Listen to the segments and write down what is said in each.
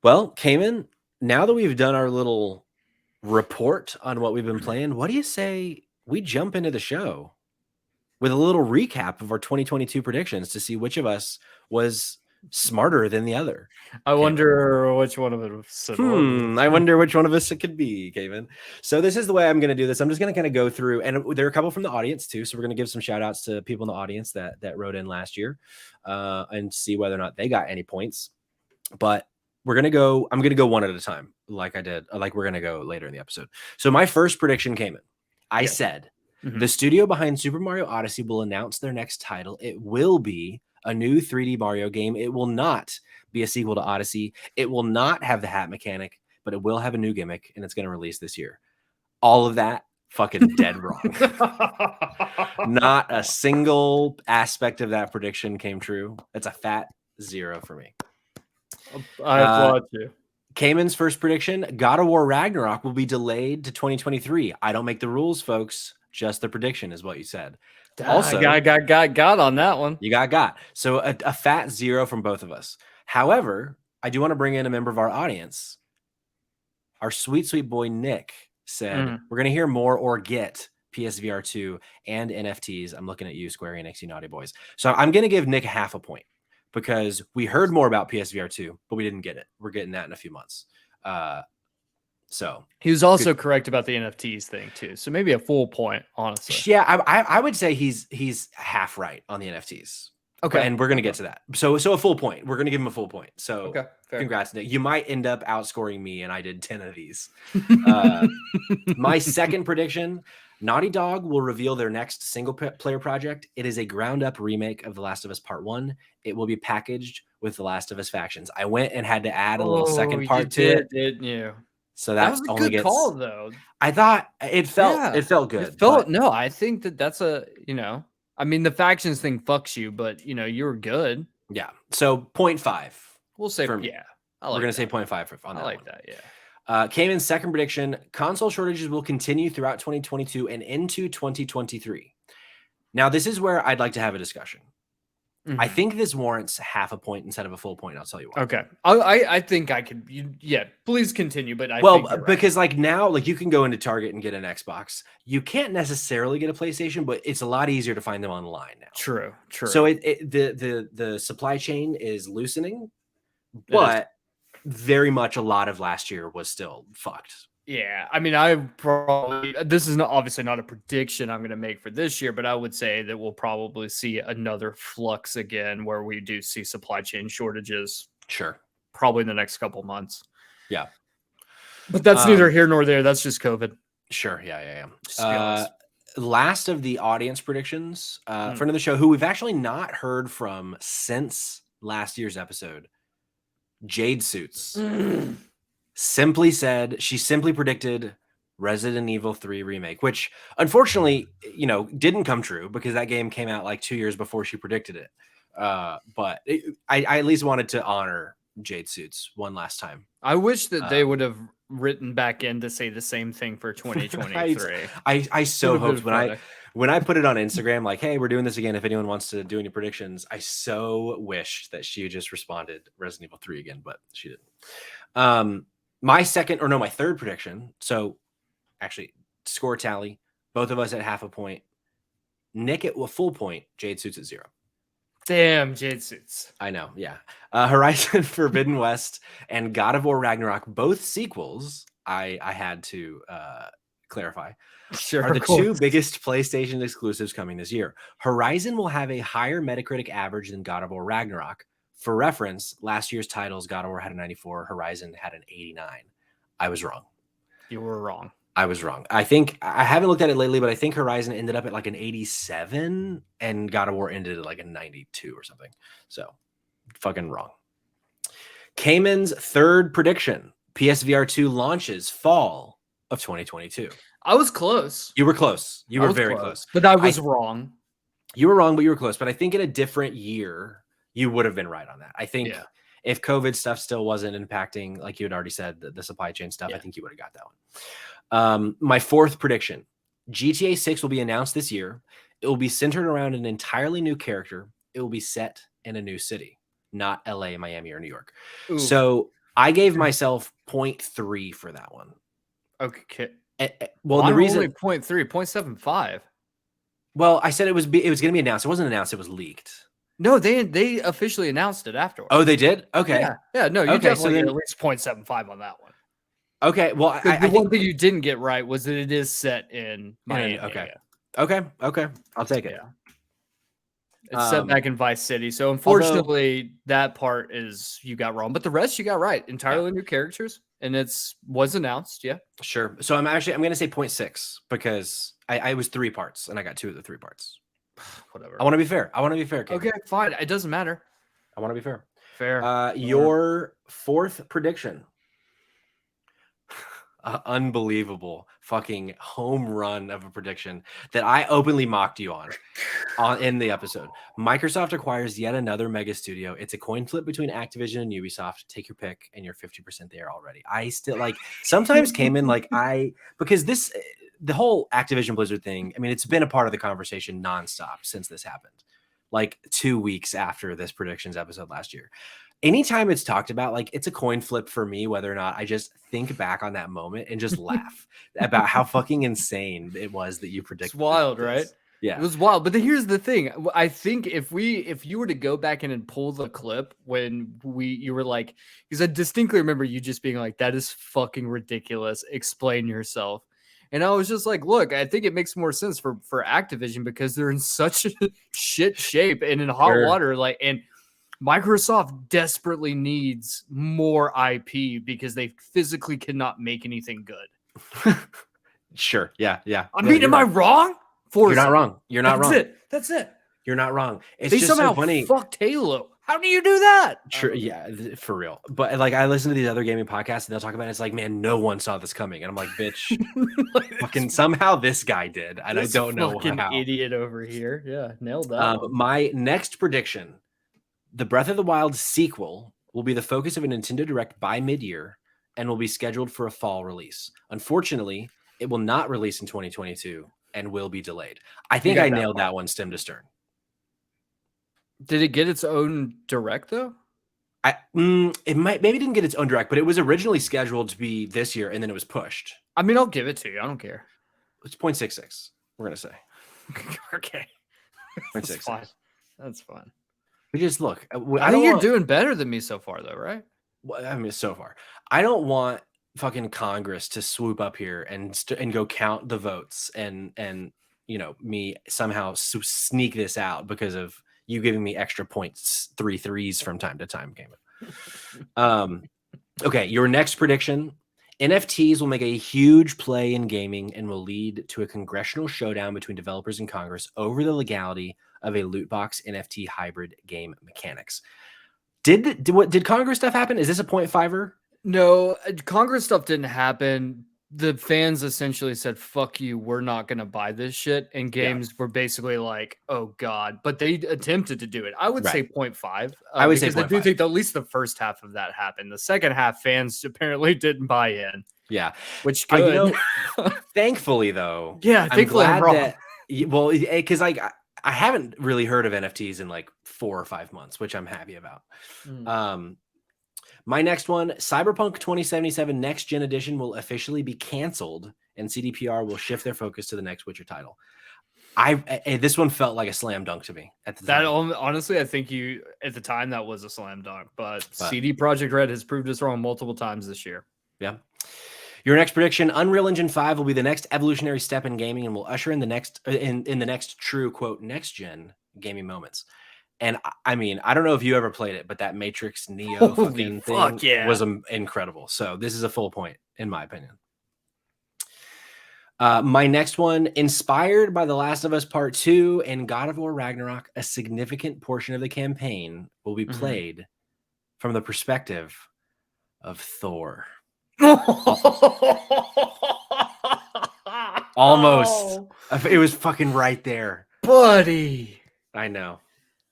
Well, Cayman, now that we've done our little report on what we've been playing, what do you say we jump into the show with a little recap of our 2022 predictions to see which of us was smarter than the other? I wonder which one of us it was. I wonder which one of us it could be, Kevin. So this is the way I'm going to do this. I'm just going to kind of go through, and there are a couple from the audience too. So we're going to give some shout outs to people in the audience that wrote in last year, and see whether or not they got any points. But I'm going to go one at a time, like I did. Like we're going to go later in the episode. So my first prediction came in. I said the studio behind Super Mario Odyssey will announce their next title. It will be a new 3D Mario game. It will not be a sequel to Odyssey. It will not have the hat mechanic, but it will have a new gimmick, and it's going to release this year. All of that fucking dead wrong. Not a single aspect of that prediction came true. That's a fat 0 for me. I applaud you. Cayman's first prediction, God of War Ragnarok will be delayed to 2023. I don't make the rules, folks. Just the prediction is what you said. Also, got on that one. You got. So a fat 0 from both of us. However, I do want to bring in a member of our audience. Our sweet boy Nick said, we're going to hear more or get PSVR 2 and NFTs. I'm looking at you, Square Enix, you naughty boys. So I'm going to give Nick half a point because we heard more about PSVR 2, but we didn't get it. We're getting that in a few months. So he was also correct about the NFTs thing too. So maybe a full point, honestly. Yeah, I would say he's half right on the NFTs. Okay, and we're gonna get to that. So a full point. We're gonna give him a full point. So okay, fair. Congrats, Nick. You might end up outscoring me, and I did 10 of these. My second prediction: Naughty Dog will reveal their next single-player project. It is a ground-up remake of The Last of Us Part 1. It will be packaged with The Last of Us Factions. I went and had to add a little second part to it, didn't you? So that was a good call, though. I thought it felt good. No, I think that's a, I mean, the Factions thing fucks you, but you were good. Yeah. So 0.5. We'll say, we're gonna say 0.5 on that. I like one. that. Yeah. Cayman's second prediction: console shortages will continue throughout 2022 and into 2023. Now, this is where I'd like to have a discussion. I think this warrants half a point instead of a full point. I'll tell you why. Okay. I think I could. Please continue. But because like now, like you can go into Target and get an Xbox. You can't necessarily get a PlayStation, but it's a lot easier to find them online now. True. So the supply chain is loosening, but very much a lot of last year was still fucked. Yeah, I mean, this is obviously not a prediction I'm going to make for this year, but I would say that we'll probably see another flux again where we do see supply chain shortages. Sure. Probably in the next couple months. Yeah. But that's neither here nor there. That's just COVID. Sure. Yeah. Last of the audience predictions, friend of the show, who we've actually not heard from since last year's episode, Jade Suits. She simply predicted Resident Evil 3 remake, which unfortunately, didn't come true because that game came out like 2 years before she predicted it. But I at least wanted to honor Jade Suits one last time. I wish that they would have written back in to say the same thing for 2023. I so hoped when I put it on Instagram, like, hey, we're doing this again. If anyone wants to do any predictions, I so wished that she just responded Resident Evil 3 again, but she didn't. My third prediction. So actually, score tally. Both of us at half a point. Nick at a full point. Jade Suits at 0. Damn, Jade Suits. I know, yeah. Horizon Forbidden West and God of War Ragnarok, both sequels, I had to clarify, are the two biggest PlayStation exclusives coming this year. Horizon will have a higher Metacritic average than God of War Ragnarok. For reference, last year's titles, God of War had a 94, Horizon had an 89. I was wrong. You were wrong. I was wrong. I think I haven't looked at it lately, but I think Horizon ended up at like an 87 and God of War ended at like a 92 or something. So fucking wrong. Cayman's third prediction: PSVR 2 launches fall of 2022. I was close. You were close. You were very close. But I was wrong. You were wrong, but you were close. But I think in a different year, you would have been right on that. I think if COVID stuff still wasn't impacting, like you had already said, the supply chain stuff, I think you would have got that one. My fourth prediction: GTA 6 will be announced this year. It will be centered around an entirely new character. It will be set in a new city, not LA, Miami, or New York. Ooh. So I gave myself 0.3 for that one. Okay. Well, Mine the reason only 0.3, 0.75. Well, I said it was going to be announced. It wasn't announced. It was leaked. No, they officially announced it afterwards. Oh, they did? Okay. Yeah. No, you Okay, definitely so then- get at least 0.75 on that one. Okay. Well, The I one think thing you didn't get right was that it is set in Miami. okay. area. Okay. I'll take it. Yeah. It's set back in Vice City. So unfortunately, that part is you got wrong, but the rest you got right. Entirely new characters, and was announced. Yeah. Sure. So I'm going to say 0.6 because I was 3 parts and I got 2 of the 3 parts. Whatever. I want to be fair. Cameron. Okay, fine. It doesn't matter. I want to be fair. Fair. Your fourth prediction. Unbelievable fucking home run of a prediction that I openly mocked you on in the episode. Microsoft acquires yet another mega studio. It's a coin flip between Activision and Ubisoft. Take your pick, and you're 50% there already. I still sometimes came in because the whole Activision Blizzard thing. I mean, it's been a part of the conversation nonstop since this happened. 2 weeks after this predictions episode last year. Anytime it's talked about, it's a coin flip for me, whether or not I just think back on that moment and just laugh about how fucking insane it was that you predicted. It's wild, right? Yeah, it was wild. But here's the thing. I think if you were to go back in and pull the clip when you were like, because I distinctly remember you just being like, that is fucking ridiculous. Explain yourself. And I was just like, look, I think it makes more sense for Activision because they're in such a shit shape and in hot water. And Microsoft desperately needs more IP because they physically cannot make anything good. Sure. Yeah. I mean, am I wrong? You're not wrong. You're not wrong. That's it. You're not wrong. It's they just somehow so funny. Fucked Halo. How do you do that? Sure. Yeah, for real. But I listen to these other gaming podcasts and they'll talk about it. It's like, man, no one saw this coming. And I'm like, bitch, fucking somehow this guy did. And I don't know how. Idiot over here. Yeah. Nailed that. My next prediction. The Breath of the Wild sequel will be the focus of a Nintendo Direct by mid-year and will be scheduled for a fall release. Unfortunately, it will not release in 2022 and will be delayed. I think I nailed that one stem to stern. Did it get its own Direct though? It maybe didn't get its own Direct, but it was originally scheduled to be this year and then it was pushed. I mean, I'll give it to you. I don't care. It's 0.66. We're gonna say. Okay. 0.66. That's fine. We just look. I think you're doing better than me so far, though, right? Well, I mean, so far, I don't want fucking Congress to swoop up here and go count the votes and me somehow sneak this out because of you giving me extra points, 3 threes from time to time, Game. Okay, your next prediction: NFTs will make a huge play in gaming and will lead to a congressional showdown between developers and Congress over the legality of a loot box NFT hybrid game mechanics. Did Congress stuff happen? Is this a 0.5er? No, Congress stuff didn't happen. The fans essentially said, fuck you, we're not going to buy this shit. And games were basically like, oh God. But they attempted to do it. I would say 0.5. I would say 0.5. I do think at least the first half of that happened. The second half, fans apparently didn't buy in. Yeah. Which good. Thankfully, though. Yeah, thankfully I'm wrong. Well, because I haven't really heard of NFTs in 4 or 5 months, which I'm happy about. My next one, Cyberpunk 2077 Next Gen Edition will officially be canceled and CDPR will shift their focus to the next Witcher title. This one felt like a slam dunk to me at the time. Honestly, I think at the time that was a slam dunk, but CD Projekt Red has proved us wrong multiple times this year. Yeah. Your next prediction: Unreal Engine 5 will be the next evolutionary step in gaming and will usher in the next in the next true quote next gen gaming moments. And I mean, I don't know if you ever played it, but that Matrix Neo fucking thing was incredible. So this is a full point, in my opinion. My next one, inspired by The Last of Us Part 2 and God of War Ragnarok, a significant portion of the campaign will be played from the perspective of Thor. Almost. It was fucking right there. Buddy. I know.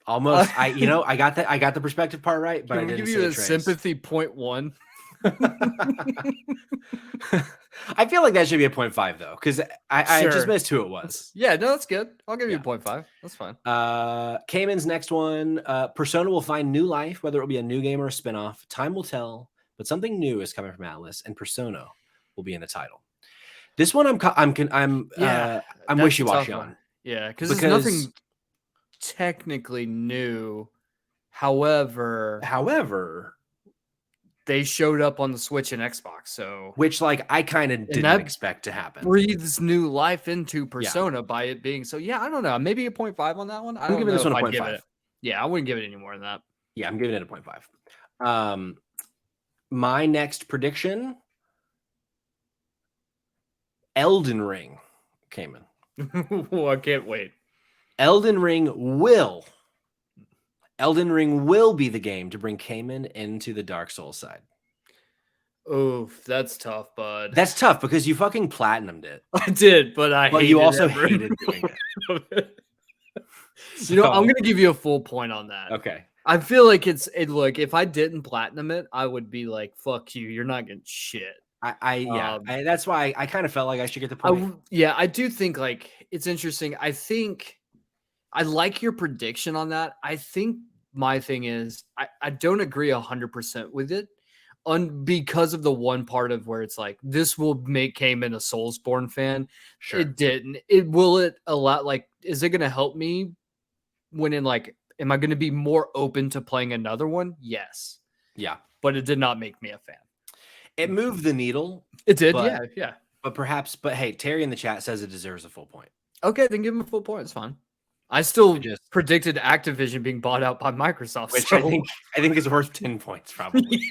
Almost. I got that. I got the perspective part right, but I didn't give you a sympathy 0.1. I feel like that should be a 0.5 though, because I just missed who it was. Yeah, no, that's good. I'll give you a 0.5. That's fine. Cayman's next one. Persona will find new life, whether it will be a new game or a spinoff. Time will tell, but something new is coming from Atlas, and Persona will be in the title. This one I'm wishy-washy on. Yeah, because there's nothing technically new. However, they showed up on the Switch and Xbox, so which like I kind of didn't expect to happen. Breathes new life into Persona by it being so. Yeah, I don't know. Maybe a 0.5 on that one. I'm giving this one a 0.5. Yeah, I wouldn't give it any more than that. Yeah, I'm giving it a 0.5. My next prediction: Elden Ring came in. Oh, I can't wait. Elden Ring will be the game to bring Cayman into the Dark Souls side. Oof, that's tough, bud. That's tough because you fucking platinumed it. I did, but you also hated doing it. You know, I'm gonna give you a full point on that. Okay. I feel like look, if I didn't platinum it, I would be like, fuck you, you're not getting shit. That's why I kind of felt like I should get the point. I do think like it's interesting. I think I like your prediction on that. I think my thing is I don't agree 100% with it because of the one part of where it's like this will make Cayman a Soulsborne fan. Sure. It didn't. Will it a lot like is it gonna help me when in like am I gonna be more open to playing another one? Yes. Yeah. But it did not make me a fan. It moved the needle. It did, yeah. But hey, Terry in the chat says it deserves a full point. Okay, then give him a full point. It's fine. I still predicted Activision being bought out by Microsoft, which I think is worth 10 points probably.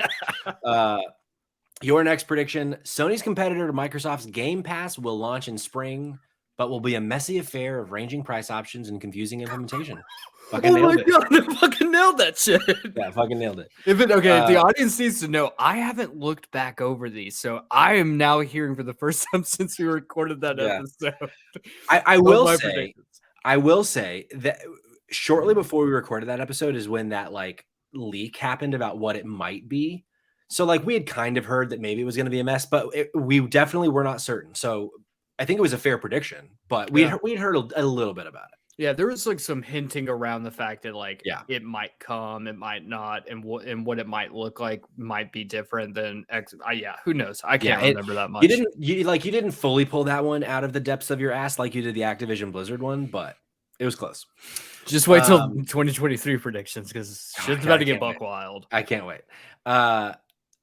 Your next prediction: Sony's competitor to Microsoft's Game Pass will launch in spring, but will be a messy affair of ranging price options and confusing implementation. Fucking nailed it. God, I fucking nailed that shit. Yeah, fucking nailed it. If the audience needs to know, I haven't looked back over these, so I am now hearing for the first time since we recorded that episode. I will say that shortly before we recorded that episode is when that like leak happened about what it might be. So like we had kind of heard that maybe it was going to be a mess, but we definitely were not certain. So I think it was a fair prediction, but we'd heard a little bit about it. Yeah, there was like some hinting around the fact that like it might come, it might not, and what it might look like might be different than who knows? I can't remember that much. You didn't fully pull that one out of the depths of your ass like you did the Activision Blizzard one, but it was close. Just wait till 2023 predictions because shit's about to get buck wild. I can't wait.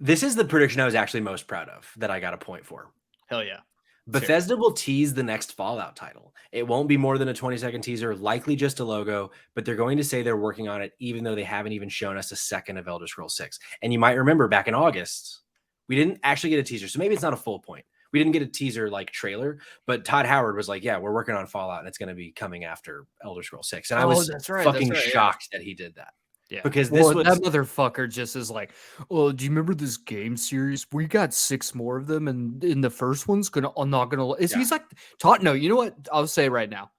This is the prediction I was actually most proud of that I got a point for. Hell yeah. Bethesda will tease the next Fallout title. It won't be more than a 20-second teaser, likely just a logo, but they're going to say they're working on it, even though they haven't even shown us a second of Elder Scrolls 6. And you might remember back in August, we didn't actually get a teaser. So maybe it's not a full point. We didn't get a teaser like trailer, but Todd Howard was like, yeah, we're working on Fallout and it's going to be coming after Elder Scrolls 6. And I was shocked that he did that. Yeah, because that motherfucker just is like, oh, do you remember this game series? We got 6 more of them, and in the first one's he's like Todd? No, you know what? I'll say right now,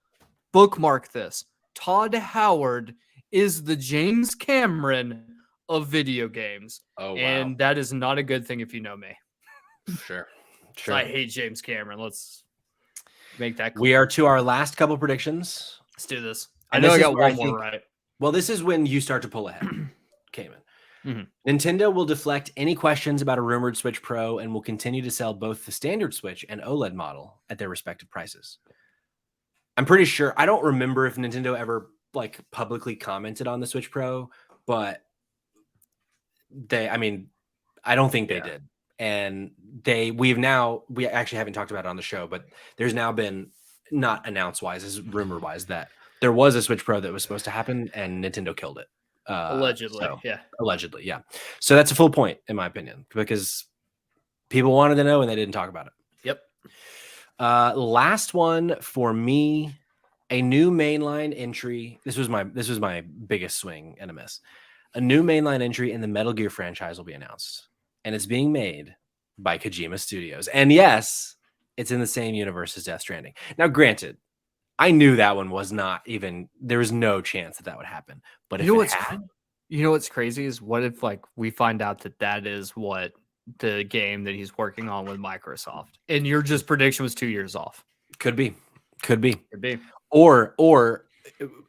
bookmark this. Todd Howard is the James Cameron of video games. Oh, wow. And that is not a good thing if you know me. Sure. I hate James Cameron. Let's make that clear. We are to our last couple predictions. Let's do this. I know I got one more right. Well, this is when you start to pull ahead, Cayman. Mm-hmm. Nintendo will deflect any questions about a rumored Switch Pro and will continue to sell both the standard Switch and OLED model at their respective prices. I'm pretty sure. I don't remember if Nintendo ever like publicly commented on the Switch Pro, but I don't think they did. And we actually haven't talked about it on the show, but there's now been, not announce wise, as rumor wise, that there was a Switch Pro that was supposed to happen and Nintendo killed it. Allegedly. So that's a full point in my opinion, because people wanted to know and they didn't talk about it. Yep. Last one for me, a new mainline entry. This was my biggest swing and a miss. A new mainline entry in the Metal Gear franchise will be announced, and it's being made by Kojima Studios. And yes, it's in the same universe as Death Stranding. Now, granted, I knew that one was not even, there was no chance that would happen. But you know what's crazy is what if like we find out that is what the game that he's working on with Microsoft, and your just prediction was 2 years off. Could be. Or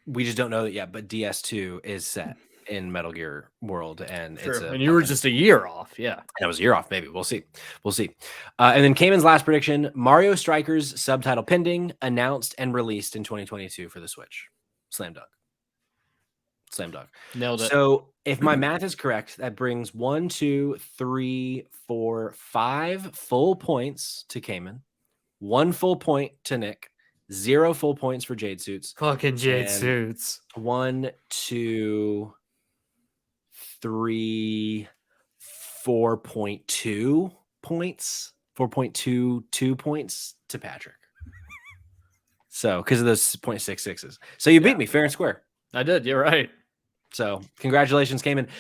we just don't know that yet, but DS2 is set. in Metal Gear world, and and you were just a year off. Yeah, that was a year off. Maybe we'll see. And then Cayman's last prediction: Mario Strikers subtitle pending, announced and released in 2022 for the Switch. Slam dunk. Nailed it. So if my math is correct, that brings 1, 2, 3, 4, 5 full points to Cayman, 1 full point to Nick, 0 full points for Jade Suits. Fucking Jade Suits. 1, 2, 3, 4.2 points, 4.22 points to Patrick. So because of those 0.66s. So you beat me fair and square. I did. You're right. So congratulations, Cayman.